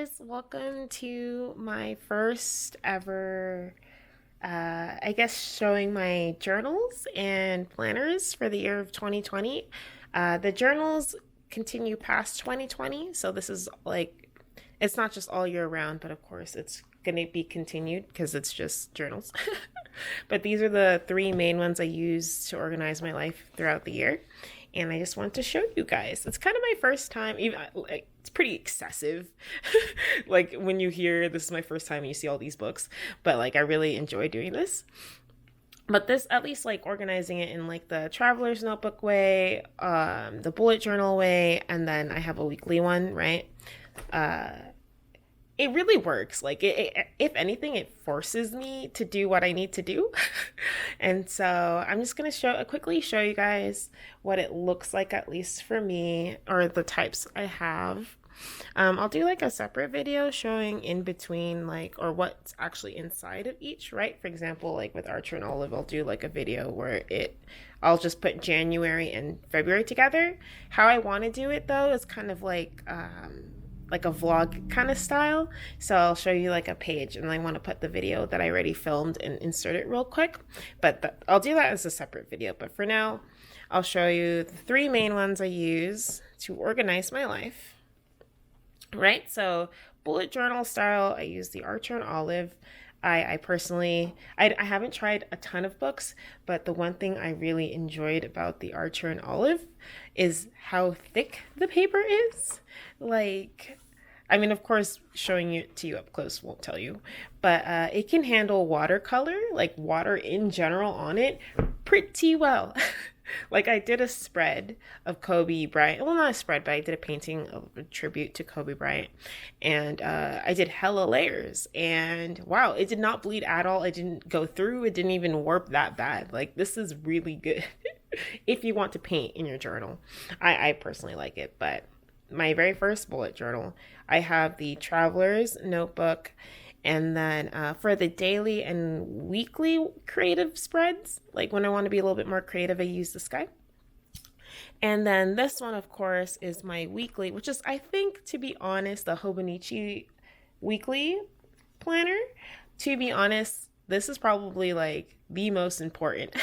guys, welcome to my first ever, I guess, showing my journals and planners for the year of 2020. The journals continue past 2020, so this is like, it's not just all year round, but of course it's going to be continued because it's just journals. But these are the three main ones I use to organize my life throughout the year. And I just wanted to show you guys. It's kind of my first time, even like it's pretty excessive. Like when you hear this is my first time and you see all these books, but like I really enjoy doing this. But this, at least like organizing it in like the traveler's notebook way, the bullet journal way, and then I have a weekly one, right? Uh, it really works. Like if anything, it forces me to do what I need to do. And so I'm just gonna quickly show you guys what it looks like, at least for me, or the types I have. I'll do like a separate video showing in between, like, or what's actually inside of each, right? For example, like with Archer and Olive, I'll do like a video where I'll just put January and February together. How I want to do it though is kind of like a vlog kind of style. So I'll show you like a page and I want to put the video that I already filmed and insert it real quick. But I'll do that as a separate video. But for now, I'll show you the three main ones I use to organize my life. Right? So bullet journal style, I use the Archer and Olive. I personally, I haven't tried a ton of books, but the one thing I really enjoyed about the Archer and Olive is how thick the paper is. Like, I mean, of course, showing it to you up close won't tell you, but it can handle watercolor, like water in general on it, pretty well. Like I did a spread of Kobe Bryant. Well, not a spread, but I did a painting of a tribute to Kobe Bryant. And I did hella layers. And wow, it did not bleed at all. It didn't go through. It didn't even warp that bad. Like this is really good if you want to paint in your journal. I personally like it. But my very first bullet journal, I have the Traveler's Notebook. And then for the daily and weekly creative spreads, like when I want to be a little bit more creative, I use the Sky. And then this one, of course, is my weekly, which is, I think, to be honest, the Hobonichi weekly planner. To be honest, this is probably like the most important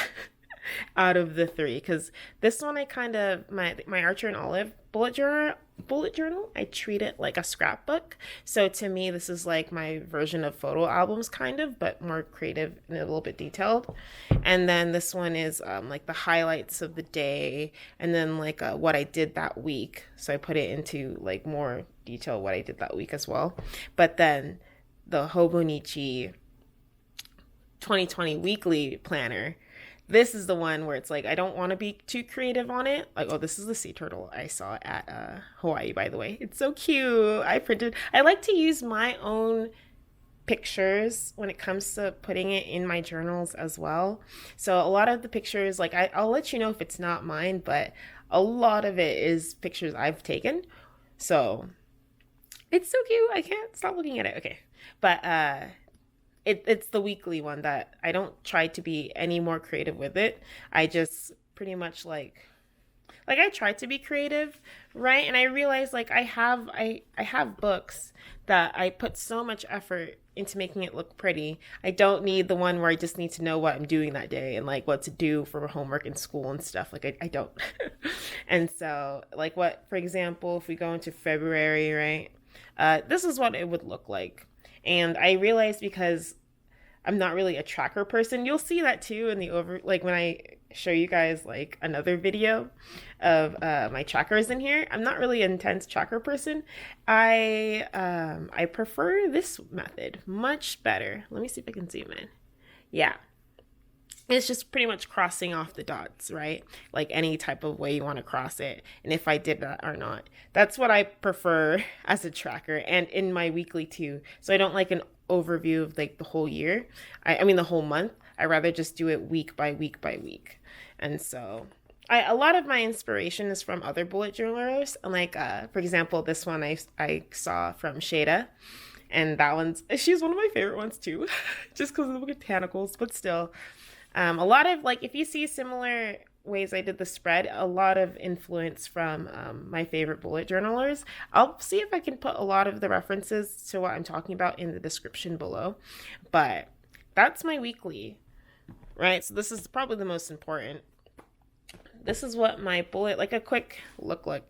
out of the three, because this one I kind of my Archer and Olive bullet journal, I treat it like a scrapbook. So to me, this is like my version of photo albums, kind of, but more creative and a little bit detailed. And then this one is like the highlights of the day, and then like what I did that week. So I put it into like more detail what I did that week as well. But then the Hobonichi 2020 weekly planner, this is the one where it's like I don't want to be too creative on it. Like, oh, this is the sea turtle I saw at Hawaii, by the way. It's so cute. I like to use my own pictures when it comes to putting it in my journals as well. So a lot of the pictures, like I'll let you know if it's not mine, but a lot of it is pictures I've taken. So it's so cute. I can't stop looking at it. Okay. But it's the weekly one that I don't try to be any more creative with it. I just pretty much like I try to be creative, right? And I realize like I have books that I put so much effort into making it look pretty. I don't need the one where I just need to know what I'm doing that day and like what to do for homework in school and stuff. Like I don't. And so like what, for example, if we go into February, right? This is what it would look like. And I realized, because I'm not really a tracker person, you'll see that too in the like when I show you guys like another video of my trackers in here. I'm not really an intense tracker person. I prefer this method much better. Let me see if I can zoom in. Yeah. It's just pretty much crossing off the dots, right? Like any type of way you want to cross it. And if I did that or not. That's what I prefer as a tracker, and in my weekly too. So I don't like an overview of like the whole year. I mean the whole month. I rather just do it week by week by week. And so a lot of my inspiration is from other bullet journalers. And like, for example, this one I saw from Shada. And she's one of my favorite ones too. Just because of the botanicals, but still. A lot of like, if you see similar ways I did the spread, a lot of influence from my favorite bullet journalers. I'll see if I can put a lot of the references to what I'm talking about in the description below. But that's my weekly, right? So this is probably the most important. This is what my bullet, like a quick look like,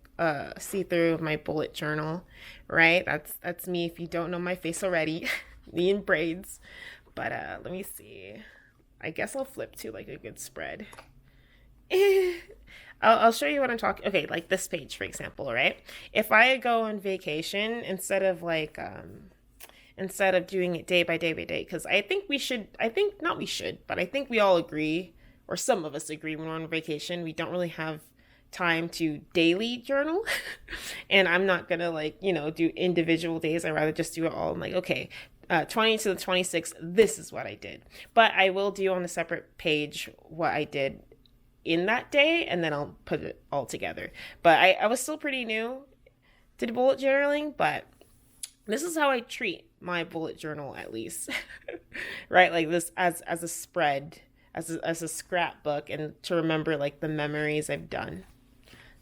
see through of my bullet journal, right? That's me if you don't know my face already. Me in braids. But let me see. I guess I'll flip to like a good spread. I'll show you what I'm talking. Okay, like this page, for example, right? If I go on vacation, instead of doing it day by day by day, because I think we should, I think not we should, but I think we all agree, or some of us agree, when we're on vacation, we don't really have time to daily journal. And I'm not gonna do individual days. I'd rather just do it all. I'm like, okay, 20 to the 26th, this is what I did. But I will do on a separate page what I did in that day, and then I'll put it all together. But I was still pretty new to bullet journaling, but this is how I treat my bullet journal, at least. Right? Like this as a spread, as a scrapbook, and to remember like the memories I've done.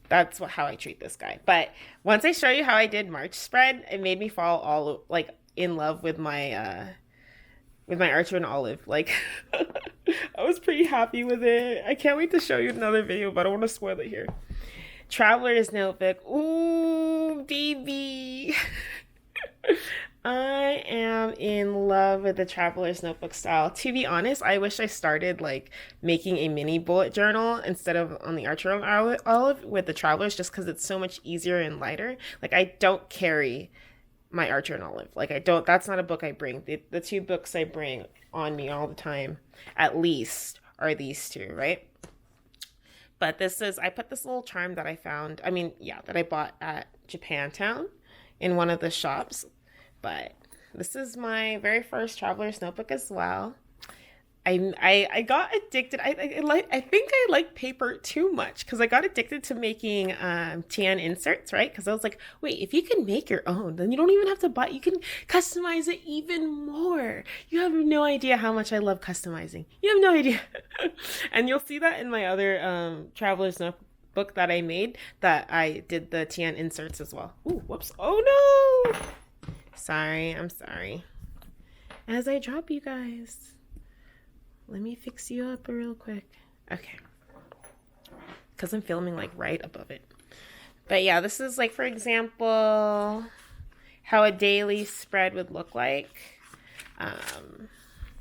That's how I treat this guy. But once I show you how I did March spread, it made me fall all like in love with my Archer and Olive. Like I was pretty happy with it. I can't wait to show you another video, but I don't want to spoil it here. Traveler's Notebook. Ooh, baby. I am in love with the Traveler's Notebook style. To be honest, I wish I started like making a mini bullet journal instead of on the Archer and Olive with the Travelers, just because it's so much easier and lighter. Like I don't carry my Archer and Olive. Like I don't, that's not a book I bring. The two books I bring on me all the time, at least, are these two, right? But I put this little charm that I found, that I bought at Japantown in one of the shops. But this is my very first Traveler's Notebook as well. I got addicted. I think I like paper too much, because I got addicted to making TN inserts, right? Because I was like, wait, if you can make your own, then you don't even have to buy. You can customize it even more. You have no idea how much I love customizing. You have no idea. And you'll see that in my other Traveler's Notebook that I made, that I did the TN inserts as well. Ooh, whoops. Oh no. Sorry, I'm sorry. As I drop you guys, let me fix you up real quick. Okay. Because I'm filming like right above it. But yeah, this is like, for example, how a daily spread would look like.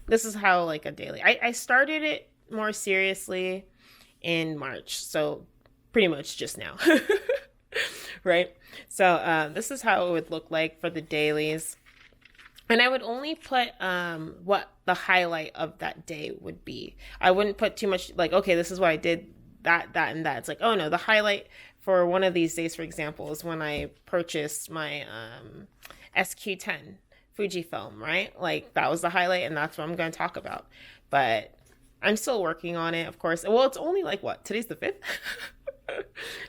This is how like a daily, I started it more seriously in March. So pretty much just now. Right? So this is how it would look like for the dailies. And I would only put what the highlight of that day would be. I wouldn't put too much, like, okay, this is what I did, that, and that. It's like, oh no, the highlight for one of these days, for example, is when I purchased my SQ10 Fujifilm, right? Like, that was the highlight, and that's what I'm going to talk about. But I'm still working on it, of course. Well, it's only like, what, today's the 5th?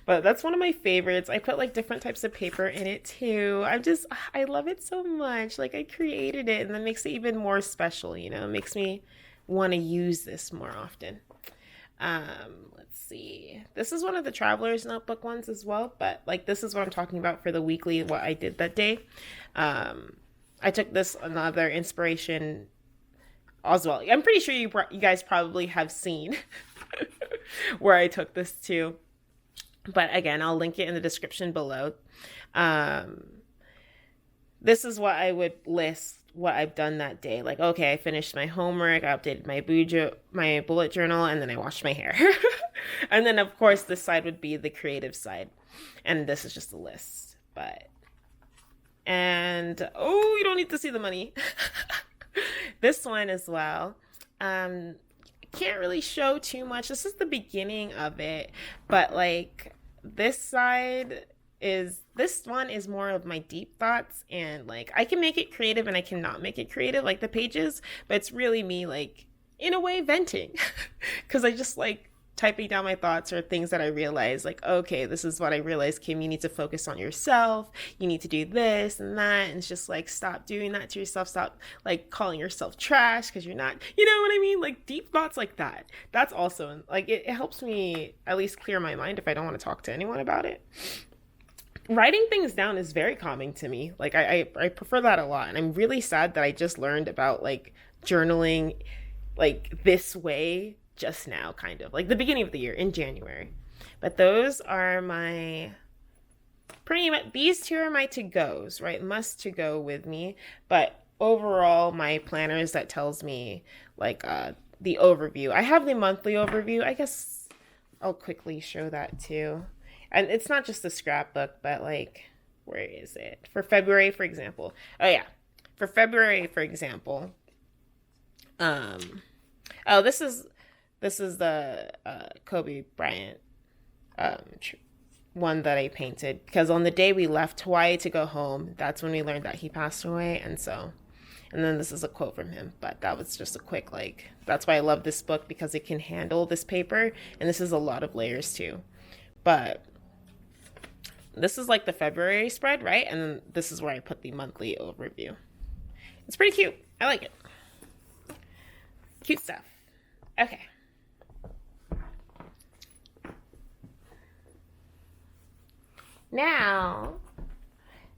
But that's one of my favorites. I put like different types of paper in it too. I love it so much. Like I created it, and that makes it even more special, It makes me want to use this more often. Let's see. This is one of the Traveler's Notebook ones as well, but like this is what I'm talking about for the weekly, what I did that day. I took this another inspiration as well. I'm pretty sure you guys probably have seen where I took this to. But again, I'll link it in the description below. This is what I would list what I've done that day. Like, okay, I finished my homework, I updated my bullet journal, and then I washed my hair. And then, of course, this side would be the creative side. And this is just a list. And, oh, you don't need to see the money. This one as well. Can't really show too much. This is the beginning of it, but like this one is more of my deep thoughts, and like I can make it creative and I cannot make it creative, like the pages, but it's really me like in a way venting because I just like typing down my thoughts or things that I realize, like, okay, this is what I realized, Kim, you need to focus on yourself. You need to do this and that. And it's just like, stop doing that to yourself. Stop like calling yourself trash because you're not, you know what I mean? Like deep thoughts like that. That's also like, it helps me at least clear my mind if I don't want to talk to anyone about it. Writing things down is very calming to me. Like I prefer that a lot. And I'm really sad that I just learned about like journaling like this way just now, kind of like the beginning of the year in January. But those are my pretty much, these two are my to-goes, right? Must to go with me. But overall, my planners that tells me like the overview. I have the monthly overview. I guess I'll quickly show that too. And it's not just a scrapbook, but like, where is it? For February, for example. Oh yeah. For February, for example. Oh, this is the Kobe Bryant one that I painted, because on the day we left Hawaii to go home, that's when we learned that he passed away. And then this is a quote from him, but that was just a quick, like, that's why I love this book, because it can handle this paper, and this is a lot of layers too. But this is like the February spread, right? And then this is where I put the monthly overview. It's pretty cute. I like it. Cute stuff. Okay. Now,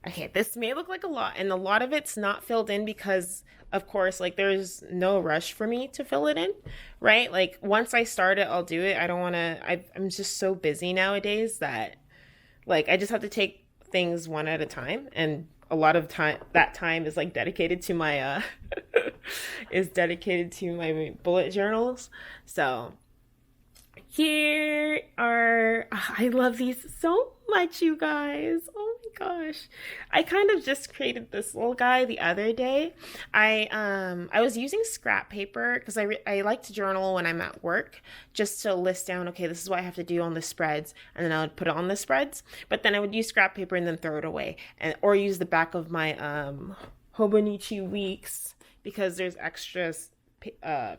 okay, this may look like a lot, and a lot of it's not filled in because, of course, like there's no rush for me to fill it in, right? Like once I start it, I'll do it. I don't want to, I'm just so busy nowadays that like I just have to take things one at a time, and a lot of that time is like dedicated to my is dedicated to my bullet journals. So here are, I love these so much, you guys. Oh my gosh. I kind of just created this little guy the other day. I was using scrap paper because I like to journal when I'm at work, just to list down, okay, this is what I have to do on the spreads, and then I would put it on the spreads. But then I would use scrap paper and then throw it away, and or use the back of my Hobonichi weeks, because there's extra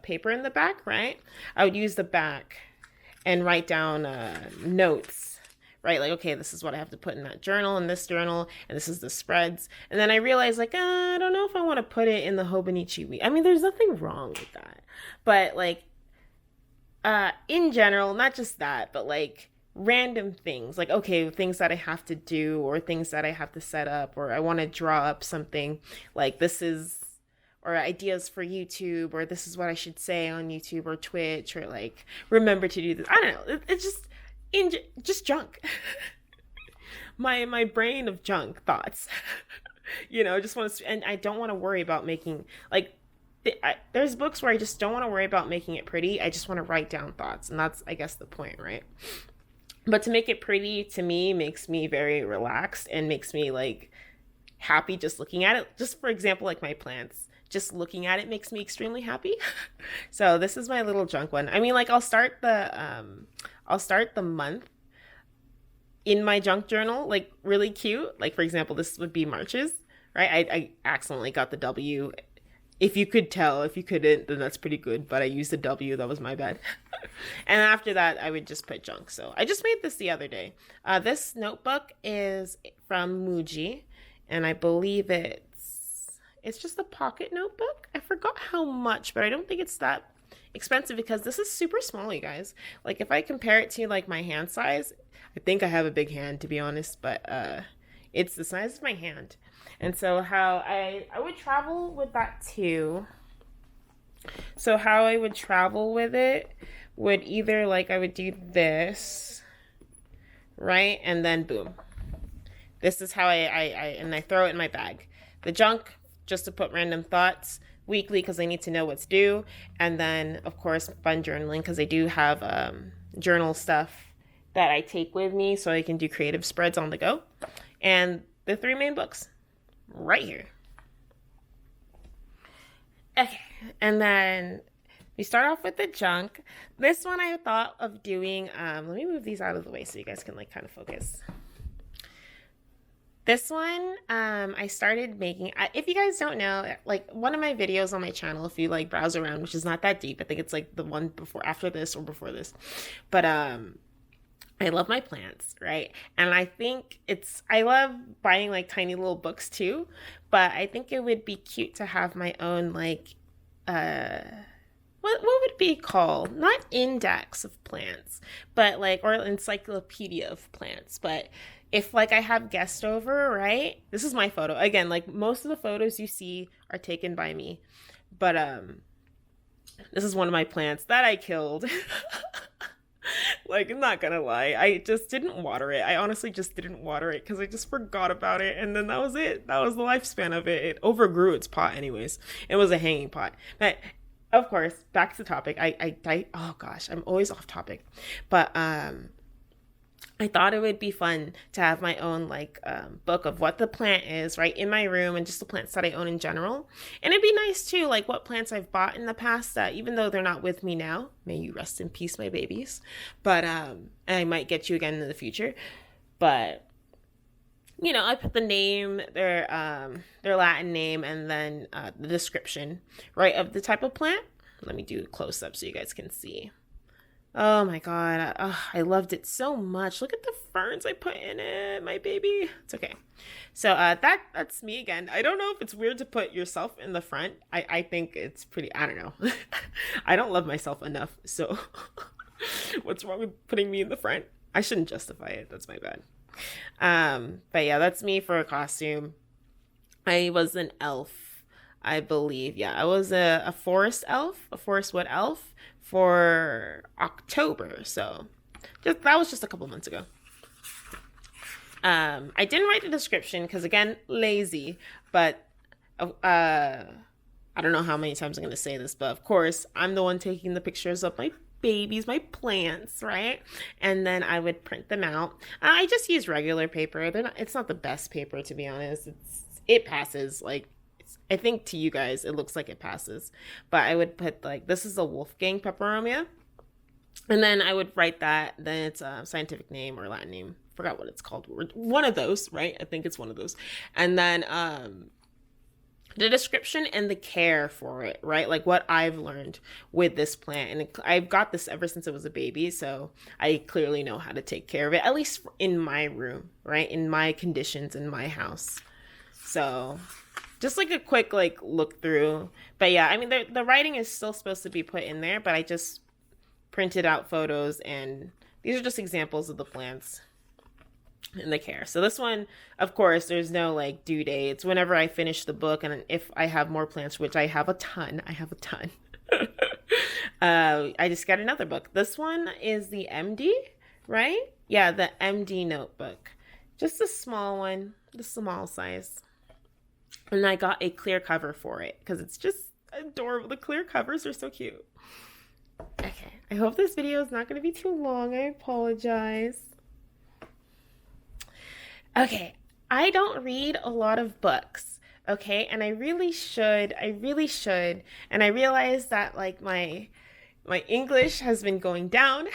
paper in the back, right? I would use the back and write down notes, right? Like, okay, this is what I have to put in that journal, and this journal, and this is the spreads. And then I realized, like, I don't know if I want to put it in the Hobonichi week. I mean, there's nothing wrong with that. But, like, in general, not just that, but, like, random things. Like, okay, things that I have to do, or things that I have to set up, or I want to draw up something. Like, this is, or ideas for YouTube, or this is what I should say on YouTube or Twitch, or like, remember to do this. I don't know. It's just junk. my brain of junk thoughts. You know, just want to, and I don't want to worry about making, like, there's books where I just don't want to worry about making it pretty. I just want to write down thoughts, and that's, I guess, the point, right? But to make it pretty, to me, makes me very relaxed and makes me like happy just looking at it. Just for example, like my plants. Just looking at it makes me extremely happy. So this is my little junk one. I mean, like I'll start the month in my junk journal, like really cute. Like for example, this would be March's, right? I accidentally got the W. If you could tell, if you couldn't, then that's pretty good. But I used the W, that was my bad. And after that, I would just put junk. So I just made this the other day. This notebook is from MUJI, and I believe it's just a pocket notebook. I forgot how much, but I don't think it's that expensive because this is super small, you guys. Like if I compare it to like my hand size, I think I have a big hand to be honest, but it's the size of my hand. And so how I would travel with that too. So how I would travel with it would either like I would do this, right? And then boom. This is how I throw it in my bag. The junk, just to put random thoughts, weekly because I need to know what's due, and then of course fun journaling because I do have journal stuff that I take with me so I can do creative spreads on the go, and the 3 main books right here. Okay, and then we start off with the junk. This one I thought of doing, let me move these out of the way so you guys can like kind of focus. This one, I started making. If you guys don't know, like one of my videos on my channel, if you like browse around, which is not that deep, I think it's like the one before, after this, or before this, but I love my plants, right? And I think I love buying like tiny little books too, but I think it would be cute to have my own like uh what would it be called? Not index of plants, but like, or encyclopedia of plants. But if like I have guests over, right? This is my photo. Again, like most of the photos you see are taken by me. But this is one of my plants that I killed. Like, I'm not gonna lie, I just didn't water it. I honestly just didn't water it because I just forgot about it, and then that was it. That was the lifespan of it. It overgrew its pot, anyways. It was a hanging pot. But of course, back to the topic. Oh gosh, I'm always off topic. But I thought it would be fun to have my own like book of what the plant is, right, in my room, and just the plants that I own in general. And it'd be nice too, like what plants I've bought in the past that even though they're not with me now, may you rest in peace, my babies. But I might get you again in the future. But I put the name, their Latin name, and then the description, right, of the type of plant. Let me do a close up so you guys can see. Oh my god, I loved it so much. Look at the ferns I put in it, my baby. It's okay. So that's me again. I don't know if it's weird to put yourself in the front. I think it's pretty. I don't know. I don't love myself enough. So what's wrong with putting me in the front? I shouldn't justify it. That's my bad. But yeah, that's me for a costume. I was an elf, I believe. Yeah, I was a forest elf, a forest wood elf for October. So that was just a couple months ago. I didn't write the description because again, lazy. But I don't know how many times I'm going to say this, but of course, I'm the one taking the pictures of my babies, my plants, right? And then I would print them out. I just use regular paper. It's not the best paper, to be honest. It passes. Like, I think to you guys, it looks like it passes. But I would put like, this is a Wolfgang peperomia. And then I would write that. Then it's a scientific name or Latin name. Forgot what it's called. One of those, right? I think it's one of those. And then the description and the care for it, right? Like what I've learned with this plant. And I've got this ever since it was a baby. So I clearly know how to take care of it, at least in my room, right? In my conditions, in my house. So just like a quick like look through. But yeah, I mean, the writing is still supposed to be put in there, but I just printed out photos, and these are just examples of the plants and the care. So this one, of course, there's no like due date. It's whenever I finish the book, and if I have more plants, which I have a ton. I just got another book. This one is the MD, right? Yeah, the MD notebook. Just a small one, the small size. And I got a clear cover for it because it's just adorable. The clear covers are so cute. Okay, I hope this video is not going to be too long. I apologize. Okay, I don't read a lot of books, okay? And I really should. And I realized that like my English has been going down.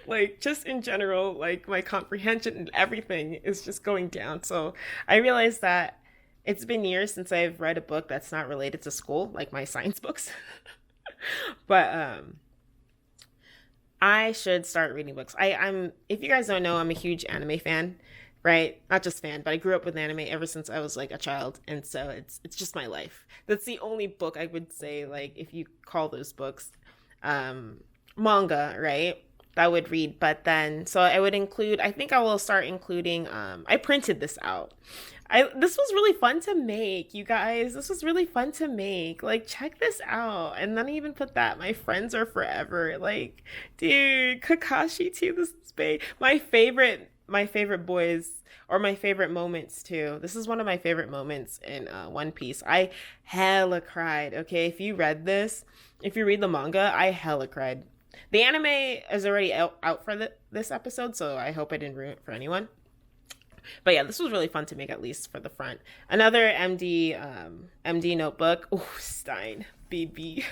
Like just in general, like my comprehension and everything is just going down. So I realized that it's been years since I've read a book that's not related to school, like my science books. But I should start reading books. I'm if you guys don't know, I'm a huge anime fan, right? Not just fan, but I grew up with anime ever since I was like a child, and so it's just my life. That's the only book I would say, like, if you call those books manga, right? I would read. But then so I would include, I think I will start including I printed this out. This was really fun to make, you guys. This was really fun to make. Like, check this out. And then I even put that my friends are forever. Like, dude, Kakashi too. This is my favorite boys, or my favorite moments too. This is one of my favorite moments in One Piece. I hella cried. Okay, if you read this, if you read the manga, I hella cried. The anime is already out for this episode, so I hope I didn't ruin it for anyone. But yeah, this was really fun to make, at least for the front. Another MD notebook. Oh, Stein, baby.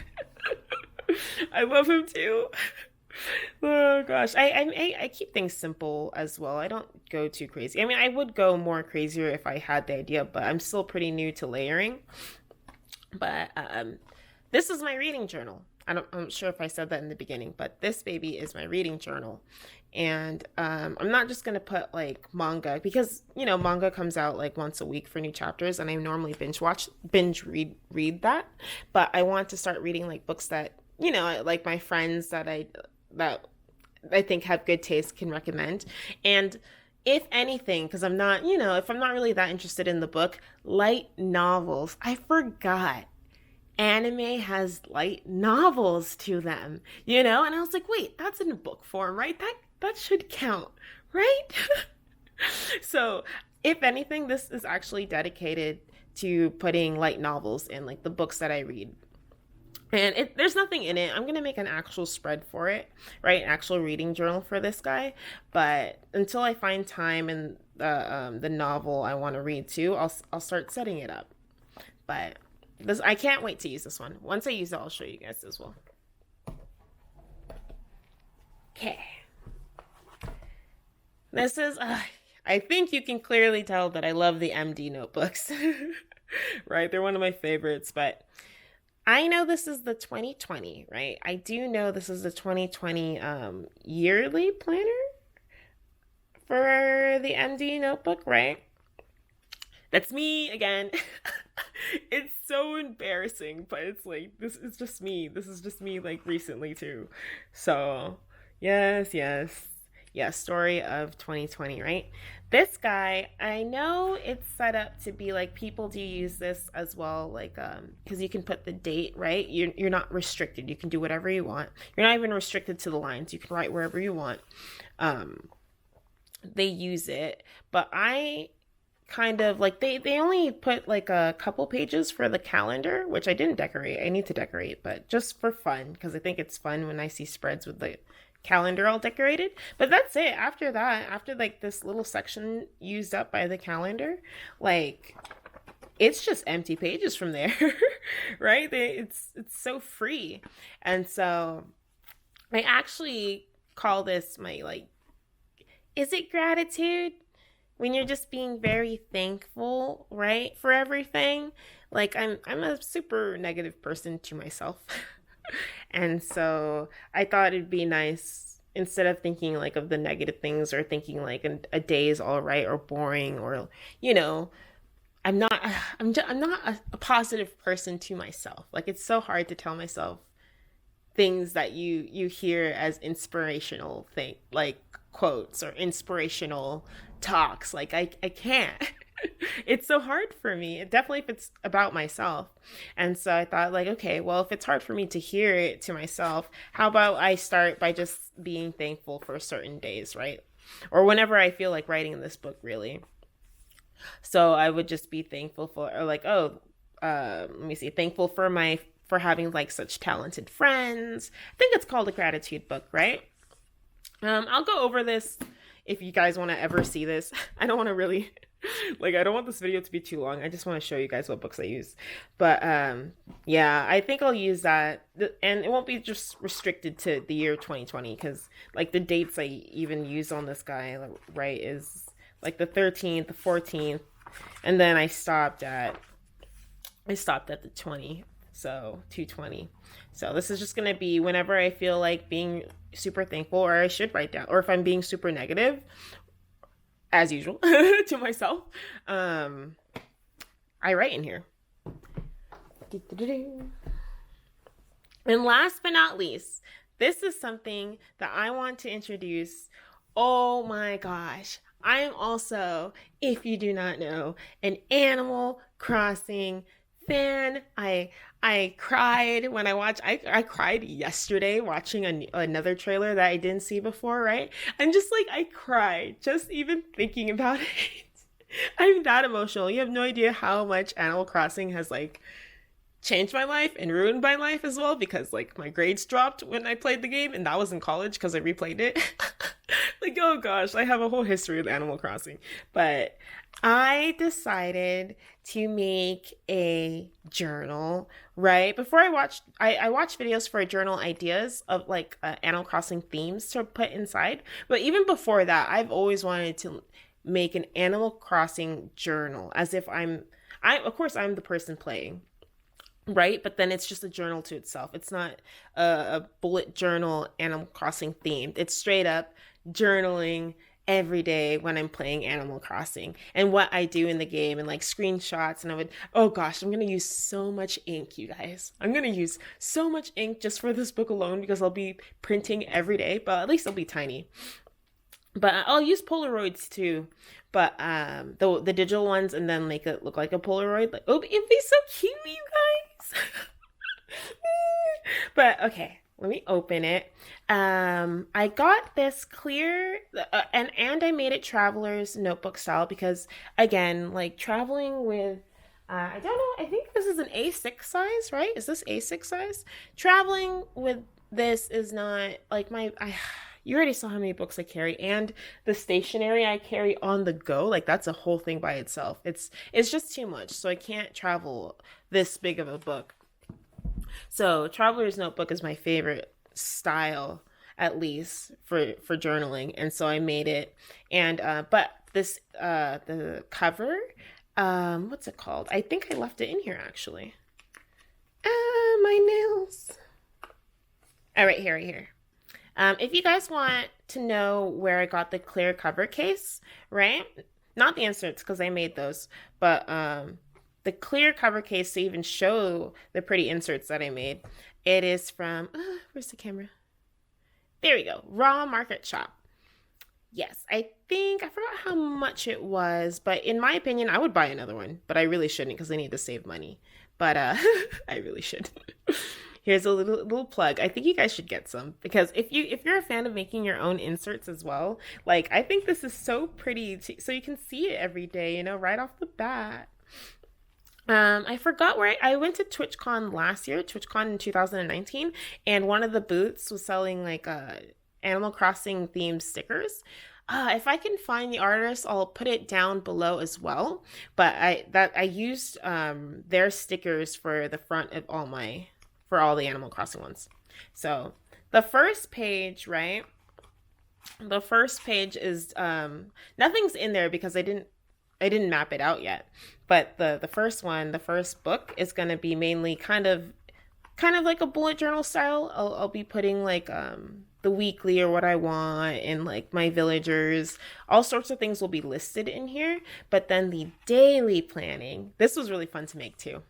I love him too. Oh gosh, I keep things simple as well. I don't go too crazy. I mean, I would go more crazier if I had the idea, but I'm still pretty new to layering. But this is my reading journal. I'm sure if I said that in the beginning, but this baby is my reading journal. And I'm not just gonna put like manga because manga comes out like once a week for new chapters, and I normally binge read that. But I want to start reading like books that like my friends that I think have good taste can recommend. And if anything, because I'm not, if I'm not really that interested in the book, light novels. I forgot anime has light novels to them, and I was like, wait, that's in book form, right? That should count, right? So, if anything, this is actually dedicated to putting light novels in like the books that I read. And there's nothing in it. I'm going to make an actual spread for it, right? An actual reading journal for this guy. But until I find time in the novel I want to read too, I'll start setting it up. But this I can't wait to use this one. Once I use it, I'll show you guys as well. Okay. This is I think you can clearly tell that I love the MD notebooks. Right? They're one of my favorites, but I know this is the 2020, right? I do know this is the 2020 yearly planner for the MD notebook, right? That's me again. It's so embarrassing, but it's like this is just me. This is just me like recently too. So, yes, yes. Yeah, story of 2020, right? This guy, I know it's set up to be like people do use this as well, like because you can put the date, right? You're not restricted. You can do whatever you want. You're not even restricted to the lines. You can write wherever you want. They use it, but I kind of like they only put like a couple pages for the calendar, which I didn't decorate. I need to decorate, but just for fun because I think it's fun when I see spreads with the calendar all decorated. But that's it. After that, after like this little section used up by the calendar, like it's just empty pages from there. Right? It's so free. And so I actually call this my like, is it gratitude? When you're just being very thankful, right, for everything. Like I'm a super negative person to myself. And so I thought it'd be nice instead of thinking like of the negative things or thinking like a day is all right or boring or you know I'm not I'm not a positive person to myself. Like it's so hard to tell myself things that you hear as inspirational thing like quotes or inspirational talks. Like I can't. It's so hard for me. It definitely if it's about myself. And so I thought like, okay, well if it's hard for me to hear it to myself, how about I start by just being thankful for certain days, right? Or whenever I feel like writing this book really. So I would just be thankful for or like, oh, let me see, thankful for my for having like such talented friends. I think it's called a gratitude book, right? I'll go over this if you guys want to ever see this. I don't want to really like I don't want this video to be too long. I just want to show you guys what books I use. But yeah, I think I'll use that and it won't be just restricted to the year 2020 cuz like the dates I even use on this guy, right, is like the 13th, the 14th, and then I stopped at the 20. So 220. So this is just going to be whenever I feel like being super thankful or I should write down or if I'm being super negative as usual to myself, I write in here. And last but not least, this is something that I want to introduce. Oh my gosh. I am also, if you do not know, an Animal Crossing fan. I cried when I watched. I cried yesterday watching another trailer that I didn't see before. Right? I'm just like I cried just even thinking about it. I'm that emotional. You have no idea how much Animal Crossing has like changed my life and ruined my life as well because like my grades dropped when I played the game and that was in college because I replayed it. Like oh gosh, I have a whole history with Animal Crossing, but I decided to make a journal, right? Before I watched videos for journal ideas of like Animal Crossing themes to put inside. But even before that, I've always wanted to make an Animal Crossing journal as if of course, I'm the person playing, right? But then it's just a journal to itself. It's not a bullet journal Animal Crossing themed. It's straight up journaling every day when I'm playing Animal Crossing and what I do in the game and like screenshots. And oh gosh, I'm gonna use so much ink, you guys. I'm gonna use so much ink just for this book alone because I'll be printing every day, but at least it'll be tiny. But I'll use Polaroids too. But the digital ones and then make it look like a Polaroid. Like, oh, it'd be so cute, you guys. But okay, let me open it. I got this clear and I made it traveler's notebook style because again, like traveling with I don't know, I think this is an A6 size, right? Is this A6 size? Traveling with this is not like you already saw how many books I carry and the stationery I carry on the go. Like that's a whole thing by itself. It's just too much. So I can't travel this big of a book. So Traveler's Notebook is my favorite style, at least for journaling, and so I made it. And but this the cover, what's it called? I think I left it in here actually. My nails. All right, here, right here. If you guys want to know where I got the clear cover case, right? Not the inserts because I made those, but the clear cover case to even show the pretty inserts that I made. It is from, where's the camera? There we go, Raw Market Shop. Yes, I forgot how much it was, but in my opinion, I would buy another one, but I really shouldn't because I need to save money. But I really should. Here's a little plug. I think you guys should get some because if you're a fan of making your own inserts as well, like I think this is so pretty so you can see it every day, right off the bat. I forgot where I went to TwitchCon last year, TwitchCon in 2019, and one of the booths was selling like Animal Crossing themed stickers. If I can find the artist, I'll put it down below as well. But I used their stickers for the front of for all the Animal Crossing ones. So the first page, right? The first page is nothing's in there because I didn't map it out yet. But the first one, the first book is going to be mainly kind of like a bullet journal style. I'll be putting like the weekly or what I want and like my villagers. All sorts of things will be listed in here. But then the daily planning, this was really fun to make too.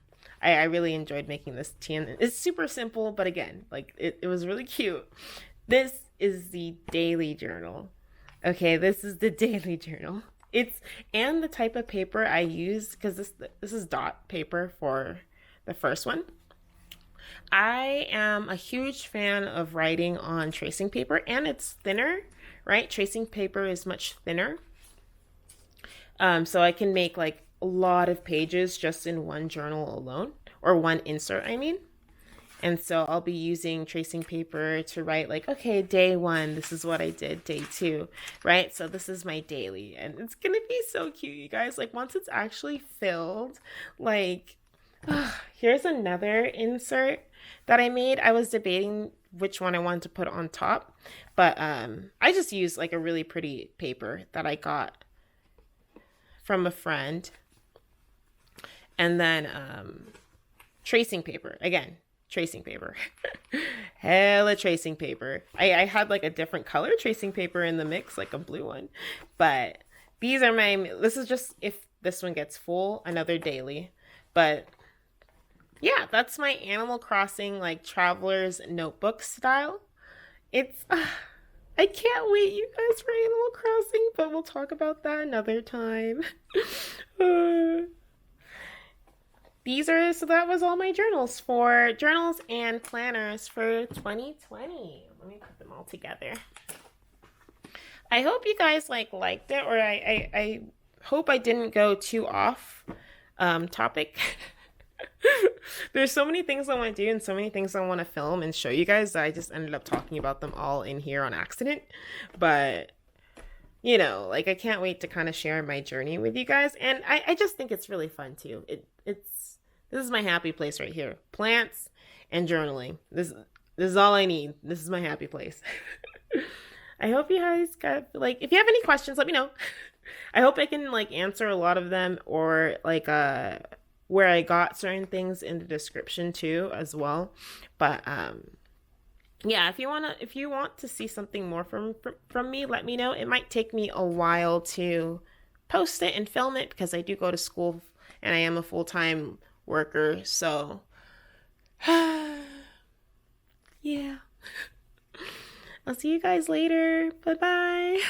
I really enjoyed making this tea. It's super simple, but again, like it was really cute. This is the daily journal. Okay, this is the daily journal. And the type of paper I use, because this is dot paper for the first one. I am a huge fan of writing on tracing paper, and it's thinner, right? Tracing paper is much thinner. So I can make like a lot of pages just in one journal alone, or one insert, I mean. And so I'll be using tracing paper to write like, okay, day 1, this is what I did, day 2, right? So this is my daily, and it's gonna be so cute, you guys. Like once it's actually filled, like, here's another insert that I made. I was debating which one I wanted to put on top, but I just used like a really pretty paper that I got from a friend. And then tracing paper, again, tracing paper. Hella tracing paper. I had like a different color tracing paper in the mix, like a blue one. But this is just if this one gets full, another daily. But yeah, that's my Animal Crossing like traveler's notebook style. It's I can't wait, you guys, for Animal Crossing, but we'll talk about that another time. So that was all my journals and planners for 2020. Let me put them all together. I hope you guys liked it, or I hope I didn't go too off topic. There's so many things I want to do and so many things I want to film and show you guys that I just ended up talking about them all in here on accident. But like I can't wait to kind of share my journey with you guys. And I just think it's really fun too. This is my happy place right here. Plants and journaling. This is all I need. This is my happy place. I hope you guys got like if you have any questions, let me know. I hope I can like answer a lot of them or like where I got certain things in the description too as well. But yeah, if you want to see something more from me, let me know. It might take me a while to post it and film it because I do go to school and I am a full-time worker. So yeah. I'll see you guys later. Bye-bye.